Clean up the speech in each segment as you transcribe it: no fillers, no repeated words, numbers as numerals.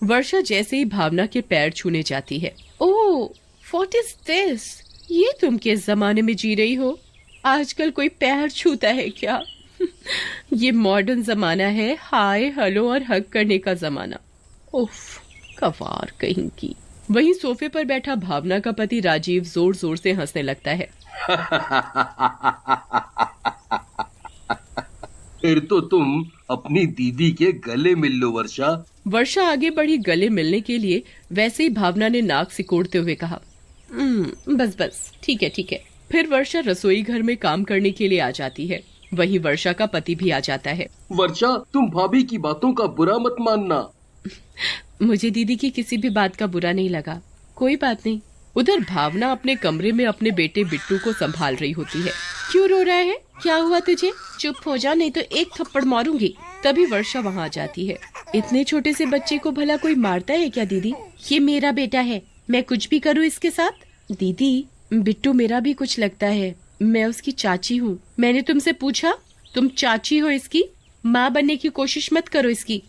वर्षा जैसे ही भावना के पैर छूने जाती है, ओह व्हाट इज दिस, ये तुम किस जमाने में जी रही हो? आजकल कोई पैर छूता है क्या? ये मॉडर्न जमाना है, हाय हेलो और हग करने का जमाना। उफ, कवार कहीं की। वहीं सोफे पर बैठा भावना का पति राजीव जोर जोर से हंसने लगता है। फिर तो तुम अपनी दीदी के गले मिल लो वर्षा। वर्षा आगे बढ़ी गले मिलने के लिए, वैसे ही भावना ने नाक सिकोड़ते हुए कहा, बस बस ठीक है ठीक है। फिर वर्षा रसोई घर में काम करने के लिए आ जाती है। वहीं वर्षा का पति भी आ जाता है। वर्षा, तुम भाभी की बातों का बुरा मत मानना। मुझे दीदी की किसी भी बात का बुरा नहीं लगा, कोई बात नहीं। उधर भावना अपने कमरे में अपने बेटे बिट्टू को संभाल रही होती है। क्यों रो रहा है, क्या हुआ तुझे? चुप हो जा, नहीं तो एक थप्पड़ मारूंगी। तभी वर्षा वहाँ आ जाती है। इतने छोटे से बच्चे को भला कोई मारता है क्या दीदी? ये मेरा बेटा है, मैं कुछ भी करूँ इसके साथ? दीदी, बिट्टू मेरा भी कुछ लगता है, मैं उसकी चाची हूँ। मैंने तुमसे पूछा? तुम चाची हो इसकी? माँ बनने की कोशिश मत करो इसकी।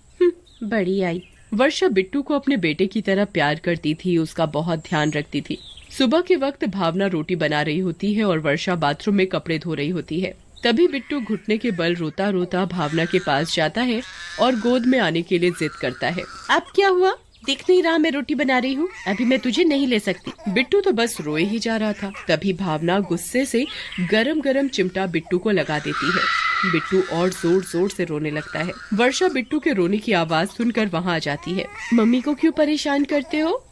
बड़ी आई। वर्षा बिट्टू को अपने बेटे की तरह प्यार करती थी, उसका बहुत ध्यान रखती थी। सुबह के वक्त भावना रोटी बना रही होती है और वर्षा बाथरूम में कपड़े धो रही होती है। तभी बिट्टू घुटने के बल रोता रोता भावना के पास जाता है और गोद में आने के लिए जिद करता है। अब क्या हुआ? दिख नहीं रहा मैं रोटी बना रही हूँ? अभी मैं तुझे नहीं ले सकती। बिट्टू तो बस रोए ही जा रहा था। तभी भावना गुस्से से गरम गरम चिमटा बिट्टू को लगा देती है। बिट्टू और जोर जोर से रोने लगता है। वर्षा बिट्टू के रोने की आवाज सुनकर वहाँ आ जाती है। मम्मी को क्यों परेशान करते हो?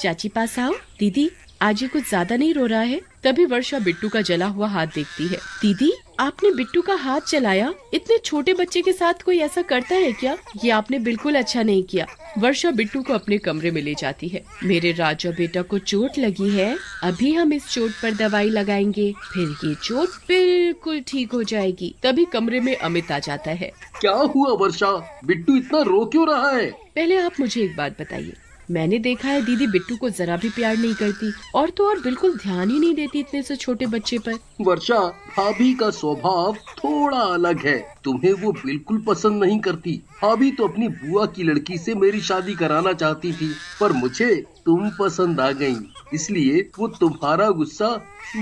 चाची पास आओ। दीदी, आज ये कुछ ज्यादा नहीं रो रहा है? तभी वर्षा बिट्टू का जला हुआ हाथ देखती है। दीदी, आपने बिट्टू का हाथ जलाया? इतने छोटे बच्चे के साथ कोई ऐसा करता है क्या? ये आपने बिल्कुल अच्छा नहीं किया। वर्षा बिट्टू को अपने कमरे में ले जाती है। मेरे राजा बेटा को चोट लगी है, अभी हम इस चोट पर दवाई लगाएंगे, फिर ये चोट बिल्कुल ठीक हो जाएगी। तभी कमरे में अमित आ जाता है। क्या हुआ वर्षा, बिट्टू इतना रो क्यों रहा है? पहले आप मुझे एक बात बताइए, मैंने देखा है दीदी बिट्टू को जरा भी प्यार नहीं करती, और तो और बिल्कुल ध्यान ही नहीं देती इतने से छोटे बच्चे पर। वर्षा, भाभी का स्वभाव थोड़ा अलग है, तुम्हें वो बिल्कुल पसंद नहीं करती। भाभी तो अपनी बुआ की लड़की से मेरी शादी कराना चाहती थी, पर मुझे तुम पसंद आ गई, इसलिए वो तुम्हारा गुस्सा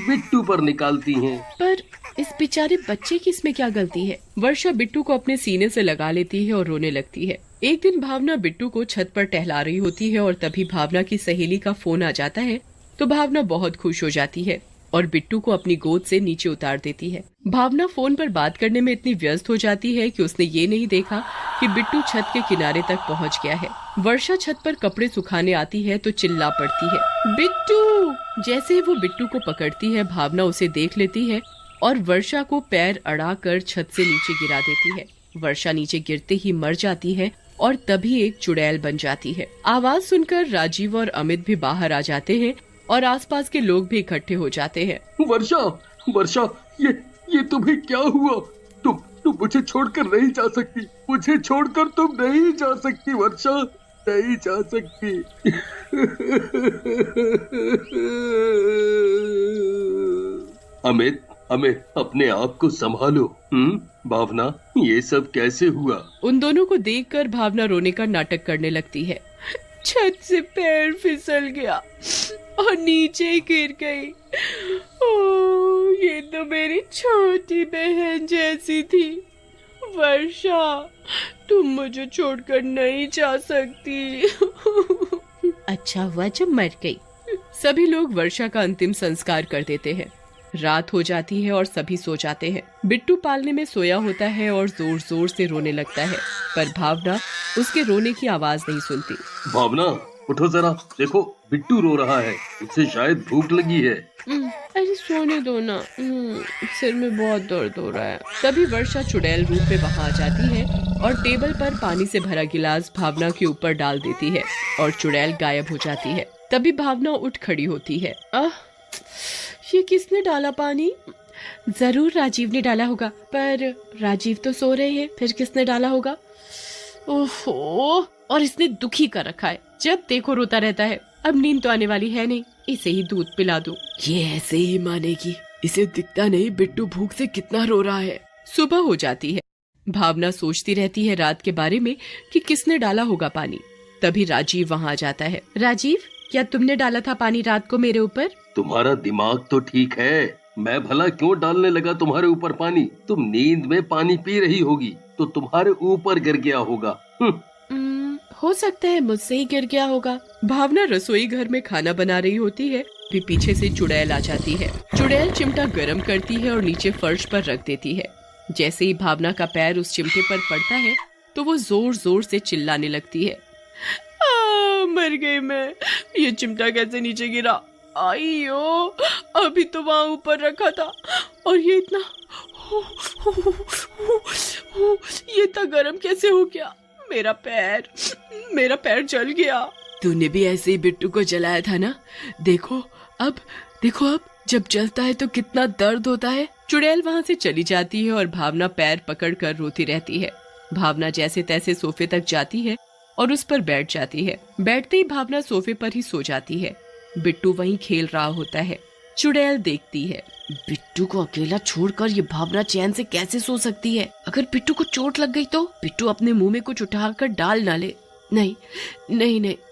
बिट्टू पर निकालती हैं। पर इस बेचारे बच्चे की इसमें क्या गलती है? वर्षा बिट्टू को अपने सीने से लगा लेती है और रोने लगती है। एक दिन भावना बिट्टू को छत पर टहला रही होती है और तभी भावना की सहेली का फोन आ जाता है। तो भावना बहुत खुश हो जाती है और बिट्टू को अपनी गोद से नीचे उतार देती है। भावना फोन पर बात करने में इतनी व्यस्त हो जाती है कि उसने ये नहीं देखा कि बिट्टू छत के किनारे तक पहुंच गया है। वर्षा छत पर कपड़े सुखाने आती है तो चिल्ला पड़ती है, बिट्टू! जैसे ही वो बिट्टू को पकड़ती है, भावना उसे देख लेती है और वर्षा को पैर अड़ाकर छत से नीचे गिरा देती है। वर्षा नीचे गिरते ही मर जाती है और तभी एक चुड़ैल बन जाती है। आवाज सुनकर राजीव और अमित भी बाहर आ जाते हैं और आसपास के लोग भी इकट्ठे हो जाते हैं। वर्षा, वर्षा, ये तुम्हें क्या हुआ? तुम मुझे छोड़कर नहीं जा सकती, मुझे छोड़कर तुम नहीं जा सकती वर्षा, नहीं जा सकती। अमित, अपने आप को संभालो। भावना, ये सब कैसे हुआ? उन दोनों को देखकर भावना रोने का नाटक करने लगती है। छत से पैर फिसल गया और नीचे गिर गई। ओह, ये तो मेरी छोटी बहन जैसी थी। वर्षा, तुम मुझे छोड़कर नहीं जा सकती। अच्छा हुआ जब मर गई। सभी लोग वर्षा का अंतिम संस्कार कर देते हैं। रात हो जाती है और सभी सो जाते हैं। बिट्टू पालने में सोया होता है और जोर जोर से रोने लगता है, पर भावना उसके रोने की आवाज नहीं सुनती। भावना, उठो जरा, देखो बिट्टू रो रहा है, उसे शायद भूख लगी है। अरे सोने दो ना, सिर में बहुत दर्द हो रहा है। तभी वर्षा चुड़ैल रूप में वहाँ आ जाती है और टेबल पर पानी से भरा गिलास भावना के ऊपर डाल देती है और चुड़ैल गायब हो जाती है। तभी भावना उठ खड़ी होती है। ये किसने डाला पानी? जरूर राजीव ने डाला होगा, पर राजीव तो सो रहे हैं, फिर किसने डाला होगा? ओहो, और इसने दुखी कर रखा है, जब देखो रोता रहता है। अब नींद तो आने वाली है नहीं, इसे ही दूध पिला दूं। ये ऐसे ही मानेगी, इसे दिखता नहीं बिट्टू भूख से कितना रो रहा है। सुबह हो जाती है। भावना सोचती रहती है रात के बारे में कि किसने डाला होगा पानी। तभी राजीव वहाँ आ जाता है। राजीव, क्या तुमने डाला था पानी रात को मेरे ऊपर? तुम्हारा दिमाग तो ठीक है, मैं भला क्यों डालने लगा तुम्हारे ऊपर पानी? तुम नींद में पानी पी रही होगी तो तुम्हारे ऊपर गिर गया होगा। हो सकता है मुझसे ही गिर गया होगा। भावना रसोई घर में खाना बना रही होती है, फिर पीछे से चुड़ैल आ जाती है। चुड़ैल चिमटा गर्म करती है और नीचे फर्श पर रख देती है। जैसे ही भावना का पैर उस चिमटे पर पड़ता है तो वो जोर जोर से चिल्लाने लगती है। मर गई मैं, ये चिमटा कैसे नीचे गिरा? आईयो, अभी तो वहाँ ऊपर रखा था और ये इतना ये इतना गर्म कैसे हो गया? मेरा पैर जल गया। तूने भी ऐसे ही बिट्टू को जलाया था ना? देखो अब जब जलता है तो कितना दर्द होता है। चुड़ैल वहाँ से चली जाती है और भावना पैर पकड़कर रोती रहती है। भावना जैसे तैसे सोफे तक जाती है और उस पर बैठ जाती है। बैठते ही भावना सोफे पर ही सो जाती है। बिट्टू वहीं खेल रहा होता है। चुड़ैल देखती है, बिट्टू को अकेला छोड़कर ये भावना चैन से कैसे सो सकती है? अगर बिट्टू को चोट लग गई तो? बिट्टू अपने मुंह में कुछ उठाकर डाल ना ले। नहीं,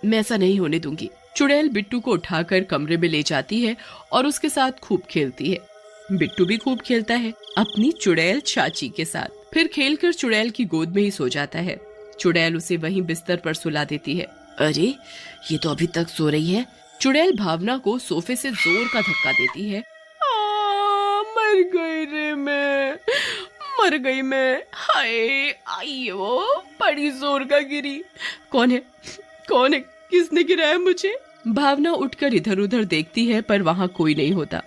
मैं ऐसा नहीं होने दूंगी। चुड़ैल बिट्टू को उठाकर कमरे में ले जाती है और उसके साथ खूब खेलती है। बिट्टू भी खूब खेलता है अपनी चुड़ैल चाची के साथ। फिर खेलकर चुड़ैल की गोद में ही सो जाता है। चुड़ैल उसे वहीं बिस्तर पर सुला देती है। अरे, ये तो अभी तक सो रही है। चुड़ैल भावना को सोफे से जोर का धक्का देती है। मर गई रे मैं, हाय आइयो, बड़ी जोर का गिरी। कौन है? किसने गिराया मुझे? भावना उठकर इधर उधर देखती है पर वहाँ कोई नहीं होता।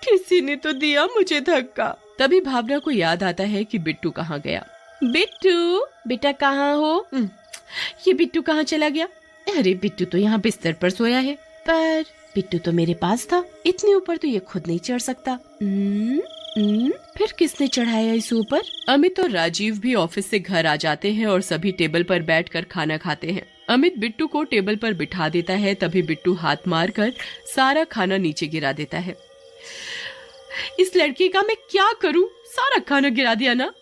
किसी ने तो दिया मुझे धक्का। तभी भावना को याद आता है कि बिट्टू कहाँ गया। बिट्टू, बेटा कहाँ हो? ये बिट्टू कहाँ चला गया? अरे, बिट्टू तो यहाँ बिस्तर पर सोया है। पर बिट्टू तो मेरे पास था, इतने ऊपर तो ये खुद नहीं चढ़ सकता। फिर किसने चढ़ाया इस ऊपर? अमित और राजीव भी ऑफिस से घर आ जाते हैं और सभी टेबल पर बैठकर खाना खाते हैं। अमित बिट्टू को टेबल पर बिठा देता है। तभी बिट्टू हाथ मारकर सारा खाना नीचे गिरा देता है। इस लड़की का मैं क्या करूं? सारा खाना गिरा दिया ना।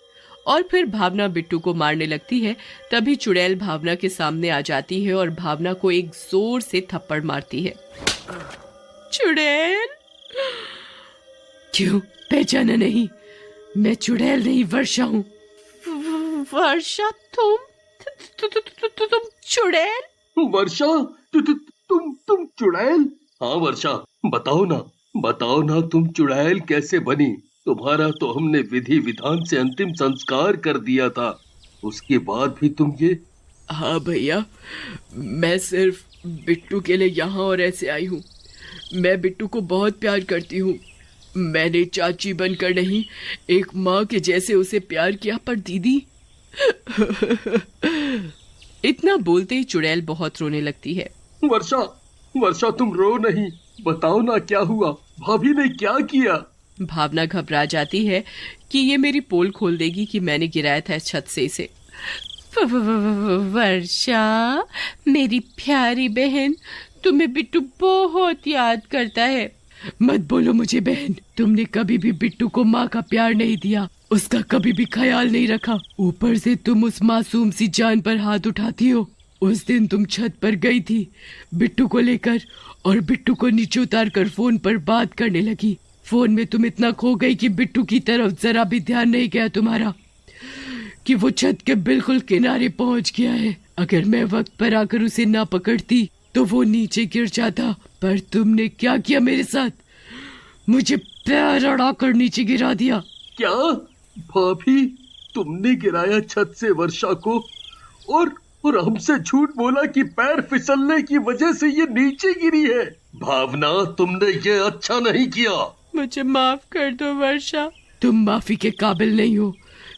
और फिर भावना बिट्टू को मारने लगती है। तभी चुड़ैल भावना के सामने आ जाती है और भावना को एक जोर से थप्पड़ मारती है। चुड़ैल, क्यों पहचाना नहीं? मैं चुड़ैल नहीं, वर्षा हूँ। वर्षा, तुम चुड़ैल? वर्षा, तुम चुड़ैल? हाँ वर्षा, बताओ ना तुम चुड़ैल कैसे बनी? तुम्हारा तो हमने विधि विधान से अंतिम संस्कार कर दिया था, उसके बाद भी तुम ये? हाँ भैया, मैं सिर्फ बिट्टू के लिए यहाँ और ऐसे आई हूँ। मैं बिट्टू को बहुत प्यार करती हूँ। मैंने चाची बनकर नहीं, एक माँ के जैसे उसे प्यार किया। पर दीदी इतना बोलते ही चुड़ैल बहुत रोने लगती है। वर्षा तुम रो नहीं, बताओ ना क्या हुआ? भाभी ने क्या किया? भावना घबरा जाती है कि ये मेरी पोल खोल देगी कि मैंने गिराया था छत से इसे। वर्षा, मेरी प्यारी बहन, तुम्हें बिट्टू बहुत याद करता है। मत बोलो मुझे बहन, तुमने कभी भी बिट्टू को माँ का प्यार नहीं दिया, उसका कभी भी ख्याल नहीं रखा। ऊपर से तुम उस मासूम सी जान पर हाथ उठाती हो। उस दिन तुम छत पर गई थी बिट्टू को लेकर और बिट्टू को नीचे उतार कर फोन पर बात करने लगी। फोन में तुम इतना खो गई कि बिट्टू की तरफ जरा भी ध्यान नहीं गया तुम्हारा कि वो छत के बिल्कुल किनारे पहुंच गया है। अगर मैं वक्त पर आकर उसे ना पकड़ती तो वो नीचे गिर जाता। पर तुमने क्या किया मेरे साथ? मुझे पैर अड़ाकर नीचे गिरा दिया। क्या भाभी, तुमने गिराया छत से वर्षा को और हमसे झूठ बोला कि पैर फिसलने की वजह से ये नीचे गिरी है? भावना, तुमने ये अच्छा नहीं किया। मुझे माफ कर दो वर्षा, तुम माफी के काबिल नहीं हो।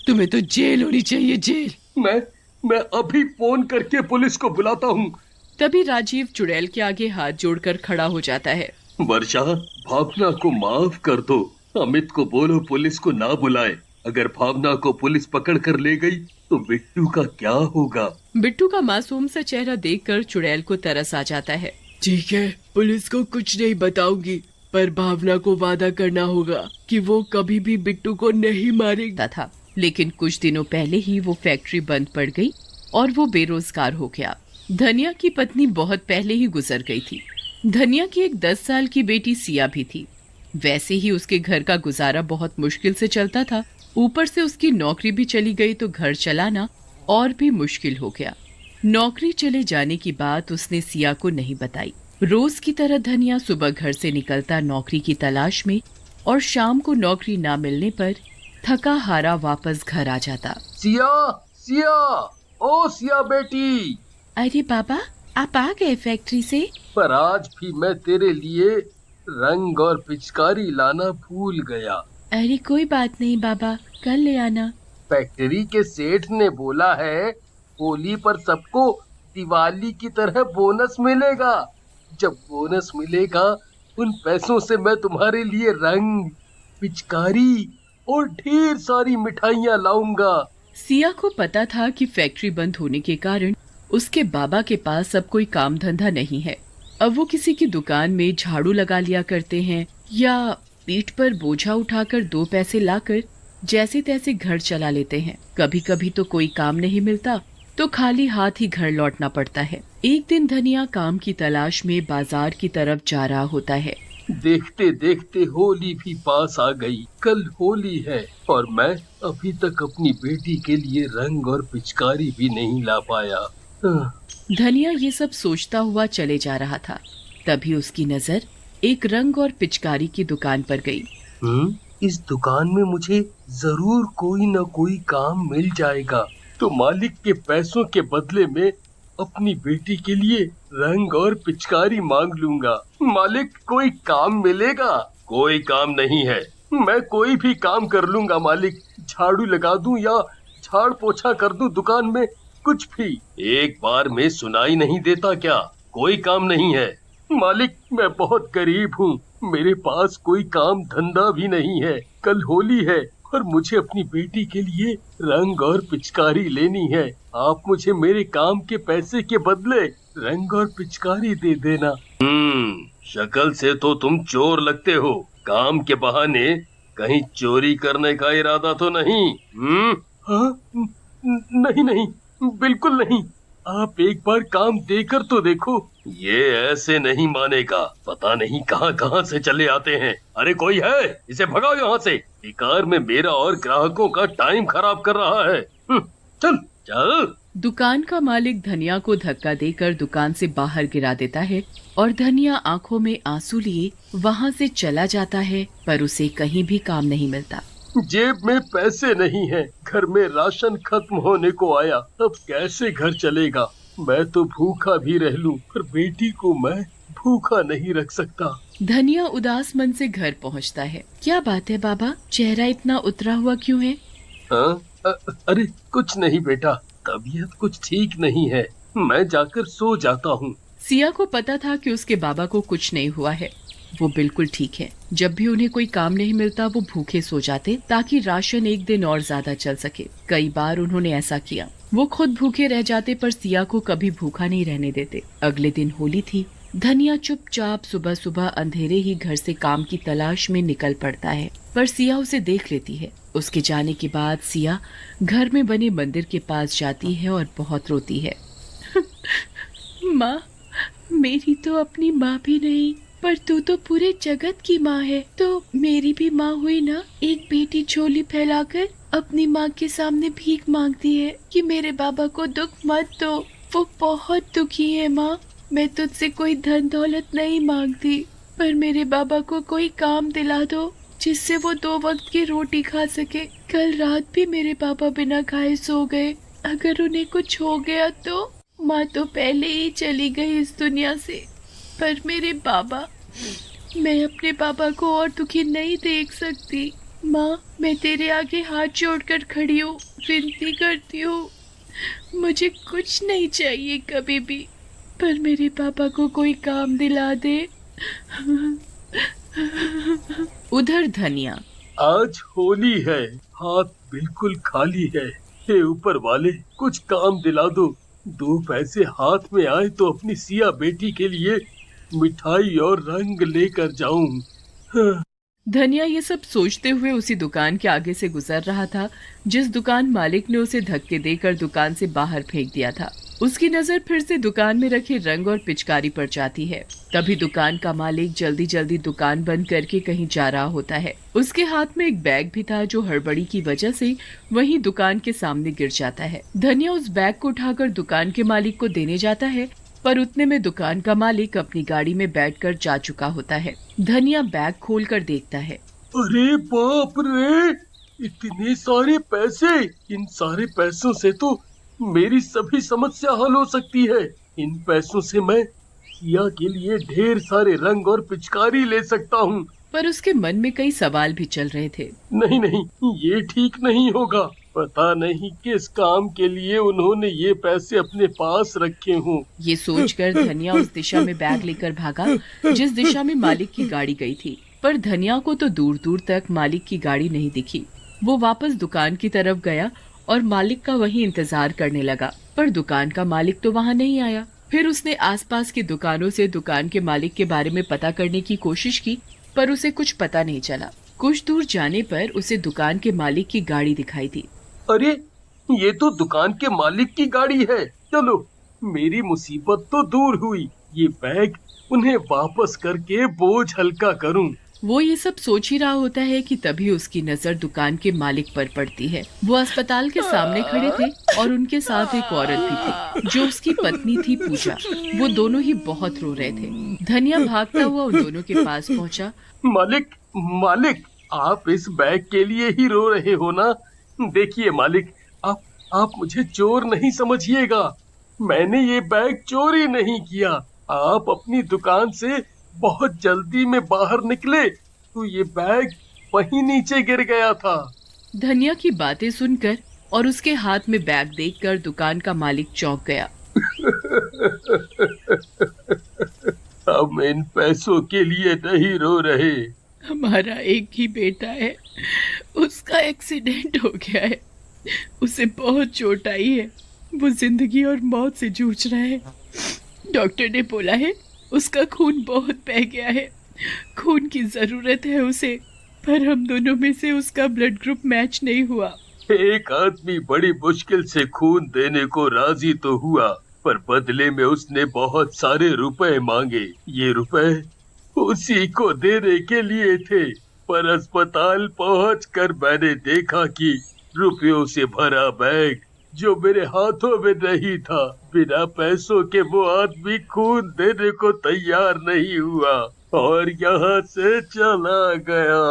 तुम्हें तो जेल होनी चाहिए, जेल। मैं अभी फोन करके पुलिस को बुलाता हूँ। तभी राजीव चुड़ैल के आगे हाथ जोड़कर खड़ा हो जाता है। वर्षा, भावना को माफ कर दो। अमित को बोलो पुलिस को ना बुलाए। अगर भावना को पुलिस पकड़ कर ले गई तो बिट्टू का क्या होगा? बिट्टू का मासूम सा चेहरा देखकर चुड़ैल को तरस आ जाता है। ठीक है, पुलिस को कुछ नहीं बताऊंगी, पर भावना को वादा करना होगा कि वो कभी भी बिट्टू को नहीं मारेगा था। लेकिन कुछ दिनों पहले ही वो फैक्ट्री बंद पड़ गई और वो बेरोजगार हो गया। धनिया की पत्नी बहुत पहले ही गुजर गई थी। धनिया की एक 10 साल की बेटी सिया भी थी। वैसे ही उसके घर का गुजारा बहुत मुश्किल से चलता था। ऊपर से उसकी नौकरी भी चली गई तो घर चलाना और भी मुश्किल हो गया। नौकरी चले जाने की बात उसने सिया को नहीं बताई। रोज की तरह धनिया सुबह घर से निकलता नौकरी की तलाश में और शाम को नौकरी ना मिलने पर थका हारा वापस घर आ जाता। सिया, सिया, ओ सिया बेटी। अरे बाबा, आप आ गए फैक्ट्री से? पर आज भी मैं तेरे लिए रंग और पिचकारी लाना भूल गया। अरे कोई बात नहीं बाबा, कल ले आना। फैक्ट्री के सेठ ने बोला है होली पर सबको दिवाली की तरह बोनस मिलेगा। जब बोनस मिलेगा उन पैसों से मैं तुम्हारे लिए रंग, पिचकारी और ढेर सारी मिठाइयाँ लाऊंगा। सिया को पता था कि फैक्ट्री बंद होने के कारण उसके बाबा के पास अब कोई काम धंधा नहीं है। अब वो किसी की दुकान में झाड़ू लगा लिया करते हैं या पीठ पर बोझा उठाकर 2 पैसे लाकर जैसे तैसे घर चला लेते हैं। कभी कभी तो कोई काम नहीं मिलता तो खाली हाथ ही घर लौटना पड़ता है। एक दिन धनिया काम की तलाश में बाजार की तरफ जा रहा होता है। देखते देखते होली भी पास आ गई। कल होली है और मैं अभी तक अपनी बेटी के लिए रंग और पिचकारी भी नहीं ला पाया। धनिया ये सब सोचता हुआ चले जा रहा था। तभी उसकी नजर एक रंग और पिचकारी की दुकान पर गई। इस दुकान में मुझे जरूर कोई न कोई काम मिल जाएगा तो मालिक के पैसों के बदले में अपनी बेटी के लिए रंग और पिचकारी मांग लूंगा। मालिक, कोई काम मिलेगा? कोई काम नहीं है, मैं कोई भी काम कर लूंगा मालिक। झाड़ू लगा दूं या झाड़ पोछा कर दूं दुकान में, कुछ भी। एक बार में सुनाई नहीं देता क्या? कोई काम नहीं है मालिक, मैं बहुत गरीब हूँ, मेरे पास कोई काम धंधा भी नहीं है। कल होली है और मुझे अपनी बेटी के लिए रंग और पिचकारी लेनी है। आप मुझे मेरे काम के पैसे के बदले रंग और पिचकारी दे देना। शक्ल से तो तुम चोर लगते हो। काम के बहाने कहीं चोरी करने का इरादा तो नहीं? हाँ, नहीं नहीं, बिल्कुल नहीं। आप एक बार काम देकर तो देखो। ये ऐसे नहीं मानेगा, पता नहीं कहाँ कहाँ से चले आते हैं। अरे कोई है, इसे भगाओ यहाँ से। बेकार में मेरा और ग्राहकों का टाइम खराब कर रहा है। चल चल। दुकान का मालिक धनिया को धक्का देकर दुकान से बाहर गिरा देता है और धनिया आंखों में आंसू लिए वहाँ से चला जाता है, पर उसे कहीं भी काम नहीं मिलता। जेब में पैसे नहीं है, घर में राशन खत्म होने को आया, अब कैसे घर चलेगा? मैं तो भूखा भी रह लूं, पर बेटी को मैं भूखा नहीं रख सकता। धनिया उदास मन से घर पहुंचता है। क्या बात है बाबा, चेहरा इतना उतरा हुआ क्यों है? अरे कुछ नहीं बेटा, तबीयत कुछ ठीक नहीं है, मैं जाकर सो जाता हूँ। सिया को पता था कि उसके बाबा को कुछ नहीं हुआ है, वो बिल्कुल ठीक है। जब भी उन्हें कोई काम नहीं मिलता वो भूखे सो जाते ताकि राशन एक दिन और ज्यादा चल सके। कई बार उन्होंने ऐसा किया। वो खुद भूखे रह जाते पर सिया को कभी भूखा नहीं रहने देते। अगले दिन होली थी। धनिया चुपचाप सुबह सुबह अंधेरे ही घर से काम की तलाश में निकल पड़ता है, पर सिया उसे देख लेती है। उसके जाने के बाद सिया घर में बने मंदिर के पास जाती है और बहुत रोती है। माँ, मेरी तो अपनी माँ भी नहीं, पर तू तो पूरे जगत की माँ है, तो मेरी भी माँ हुई ना। एक बेटी झोली फैलाकर अपनी माँ के सामने भीख मांगती है कि मेरे बाबा को दुख मत दो, वो बहुत दुखी है। माँ, मैं तुझसे कोई धन दौलत नहीं मांगती, पर मेरे बाबा को कोई काम दिला दो जिससे वो 2 वक्त की रोटी खा सके। कल रात भी मेरे पापा बिना खाए सो गए। अगर उन्हें कुछ हो गया तो? माँ तो पहले ही चली गई इस दुनिया से, पर मेरे बाबा, मैं अपने पापा को और दुखी नहीं देख सकती। माँ, मैं तेरे आगे हाथ जोड़कर खड़ी हूँ, विनती करती हूँ, मुझे कुछ नहीं चाहिए कभी भी, पर मेरे पापा को कोई काम दिला दे। उधर धनिया। आज होली है, हाथ बिल्कुल खाली है। हे ऊपर वाले, कुछ काम दिला दो। 2 पैसे हाथ में आए तो अपनी सिया बेटी के लिए मिठाई और रंग लेकर जाऊं। धनिया ये सब सोचते हुए उसी दुकान के आगे से गुजर रहा था जिस दुकान मालिक ने उसे धक्के देकर दुकान से बाहर फेंक दिया था। उसकी नजर फिर से दुकान में रखे रंग और पिचकारी पर जाती है। तभी दुकान का मालिक जल्दी जल्दी दुकान बंद करके कहीं जा रहा होता है। उसके हाथ में एक बैग भी था जो हड़बड़ी की वजह से वहीं दुकान के सामने गिर जाता है। धनिया उस बैग को उठाकर दुकान के मालिक को देने जाता है, पर उतने में दुकान का मालिक अपनी गाड़ी में बैठकर जा चुका होता है। धनिया बैग खोलकर देखता है। अरे बाप रे, इतने सारे पैसे! इन सारे पैसों से तो मेरी सभी समस्या हल हो सकती है। इन पैसों से मैं सिया के लिए ढेर सारे रंग और पिचकारी ले सकता हूँ। पर उसके मन में कई सवाल भी चल रहे थे। नहीं नहीं, ये ठीक नहीं होगा। पता नहीं किस काम के लिए उन्होंने ये पैसे अपने पास रखे हों। ये सोचकर धनिया उस दिशा में बैग लेकर भागा जिस दिशा में मालिक की गाड़ी गई थी। पर धनिया को तो दूर दूर तक मालिक की गाड़ी नहीं दिखी। वो वापस दुकान की तरफ गया और मालिक का वहीं इंतजार करने लगा, पर दुकान का मालिक तो वहाँ नहीं आया। फिर उसने आसपास की दुकानों से दुकान के मालिक के बारे में पता करने की कोशिश की, पर उसे कुछ पता नहीं चला। कुछ दूर जाने पर उसे दुकान के मालिक की गाड़ी दिखाई दी। अरे, ये तो दुकान के मालिक की गाड़ी है। चलो, मेरी मुसीबत तो दूर हुई। ये बैग उन्हें वापस करके बोझ हल्का करूं। वो ये सब सोच ही रहा होता है कि तभी उसकी नजर दुकान के मालिक पर पड़ती है। वो अस्पताल के सामने खड़े थे और उनके साथ एक औरत भी थी जो उसकी पत्नी थी पूजा। वो दोनों ही बहुत रो रहे थे। धनिया भागता हुआ उन दोनों के पास पहुंचा। मालिक, मालिक, आप इस बैग के लिए ही रो रहे हो ना? देखिए मालिक, आप मुझे चोर नहीं समझिएगा। मैंने ये बैग चोरी नहीं किया। आप अपनी दुकान से बहुत जल्दी में बाहर निकले तो ये बैग वहीं नीचे गिर गया था। धनिया की बातें सुनकर और उसके हाथ में बैग देखकर दुकान का मालिक चौंक गया। हम इन पैसों के लिए नहीं रो रहे। हमारा एक ही बेटा है, उसका एक्सीडेंट हो गया है। उसे बहुत चोट आई है। वो जिंदगी और मौत से जूझ रहा है। डॉक्टर ने बोला है उसका खून बहुत बह गया है। खून की जरूरत है उसे, पर हम दोनों में से उसका ब्लड ग्रुप मैच नहीं हुआ। एक आदमी बड़ी मुश्किल से खून देने को राजी तो हुआ, पर बदले में उसने बहुत सारे रुपए मांगे। ये रुपए उसी को देने के लिए थे, पर अस्पताल पहुंचकर मैंने देखा कि रुपयों से भरा बैग जो मेरे हाथों में नहीं था, बिना पैसों के वो आदमी खून देने को तैयार नहीं हुआ और यहाँ से चला गया।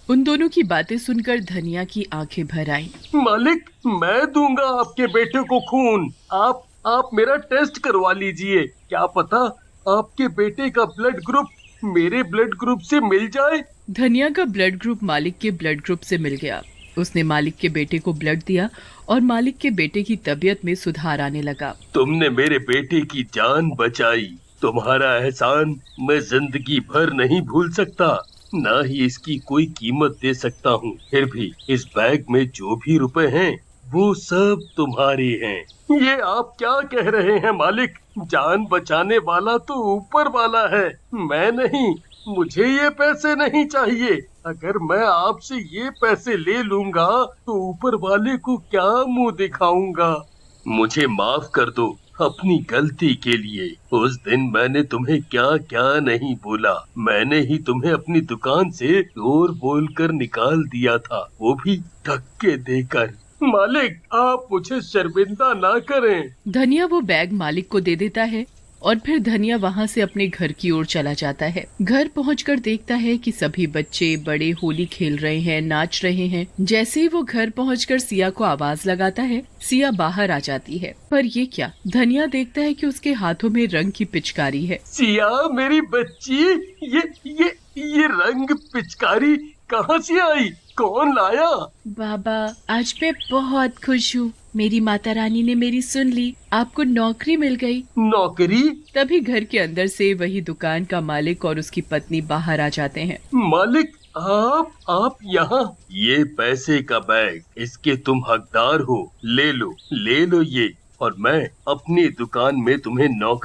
उन दोनों की बातें सुनकर धनिया की आंखें भर आई। मालिक, मैं दूंगा आपके बेटे को खून। आप मेरा टेस्ट करवा लीजिए। क्या पता आपके बेटे का ब्लड ग्रुप मेरे ब्लड ग्रुप से मिल जाए। धनिया का ब्लड ग्रुप मालिक के ब्लड ग्रुप से मिल गया। उसने मालिक के बेटे को ब्लड दिया और मालिक के बेटे की तबीयत में सुधार आने लगा। तुमने मेरे बेटे की जान बचाई। तुम्हारा एहसान मैं जिंदगी भर नहीं भूल सकता, ना ही इसकी कोई कीमत दे सकता हूँ। फिर भी इस बैग में जो भी रुपए हैं वो सब तुम्हारे हैं। ये आप क्या कह रहे हैं मालिक? जान बचाने वाला तो ऊपर वाला है, मैं नहीं। मुझे ये पैसे नहीं चाहिए। अगर मैं आपसे ये पैसे ले लूंगा तो ऊपर वाले को क्या मुंह दिखाऊंगा? मुझे माफ कर दो अपनी गलती के लिए। उस दिन मैंने तुम्हें क्या क्या नहीं बोला। मैंने ही तुम्हें अपनी दुकान से चोर बोलकर निकाल दिया था, वो भी धक्के देकर। मालिक, आप मुझे शर्मिंदा ना करें। धनिया वो बैग मालिक को दे देता है और फिर धनिया वहाँ से अपने घर की ओर चला जाता है। घर पहुंचकर देखता है कि सभी बच्चे बड़े होली खेल रहे हैं, नाच रहे हैं। जैसे ही वो घर पहुंचकर सिया को आवाज लगाता है, सिया बाहर आ जाती है। पर ये क्या? धनिया देखता है कि उसके हाथों में रंग की पिचकारी है। सिया मेरी बच्ची, ये रंग पिचकारी कहाँ से आई? कौन लाया? बाबा, आज मैं बहुत खुश हूँ। मेरी माता रानी ने मेरी सुन ली। आपको नौकरी मिल गई। नौकरी? तभी घर के अंदर से वही दुकान का मालिक और उसकी पत्नी बाहर आ जाते हैं। मालिक, आप यहाँ? ये पैसे का बैग, इसके तुम हकदार हो। ले लो ये, और मैं अपनी दुकान में तुम्हें नौकरी